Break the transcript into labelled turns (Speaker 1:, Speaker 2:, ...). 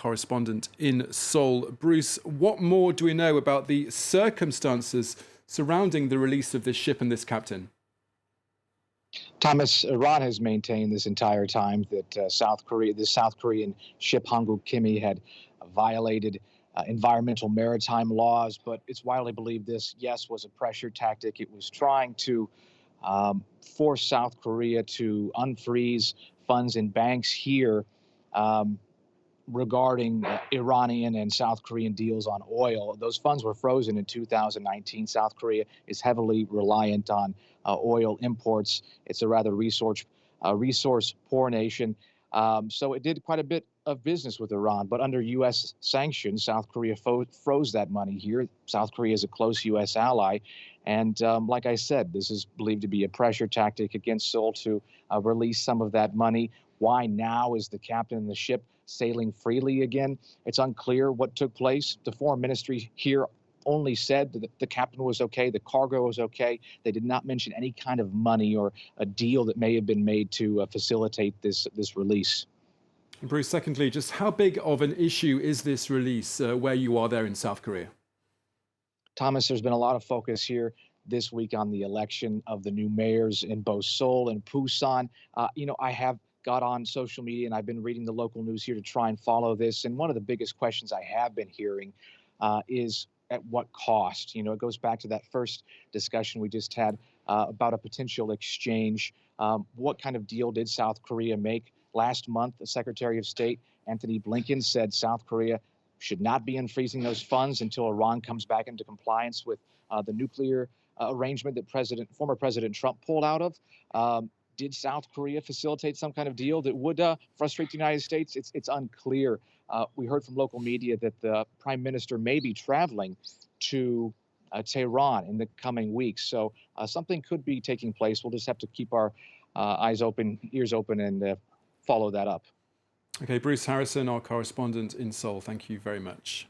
Speaker 1: correspondent in Seoul. Bruce, what more do we know about the circumstances surrounding the release of this ship and this captain?
Speaker 2: Thomas, Iran has maintained this entire time that the South Korean ship Hanguk Kimi had violated environmental maritime laws, but it's widely believed this, yes, was a pressure tactic. It was trying to force South Korea to unfreeze funds in banks here um, regarding Iranian and South Korean deals on oil. Those funds were frozen in 2019. South Korea is heavily reliant on oil imports. It's a rather resource poor nation. So it did quite a bit of business with Iran, but under U.S. sanctions, South Korea froze that money here. South Korea is a close U.S. ally. And like I said, this is believed to be a pressure tactic against Seoul to release some of that money. Why now is the captain of the ship sailing freely again? It's unclear what took place. The foreign ministry here only said that the captain was okay, the cargo was okay. They did not mention any kind of money or a deal that may have been made to facilitate this release.
Speaker 1: Bruce, secondly, just how big of an issue is this release where you are there in South Korea?
Speaker 2: Thomas, there's been a lot of focus here this week on the election of the new mayors in both Seoul and Busan. I have got on social media and I've been reading the local news here to try and follow this. And one of the biggest questions I have been hearing is at what cost? It goes back to that first discussion we just had about a potential exchange. What kind of deal did South Korea make? Last month, the Secretary of State, Anthony Blinken, said South Korea should not be unfreezing those funds until Iran comes back into compliance with the nuclear arrangement that former President Trump pulled out of. Did South Korea facilitate some kind of deal that would frustrate the United States? It's unclear. We heard from local media that the prime minister may be traveling to Tehran in the coming weeks. So something could be taking place. We'll just have to keep our eyes open, ears open, and follow that up.
Speaker 1: Okay, Bruce Harrison, our correspondent in Seoul, thank you very much.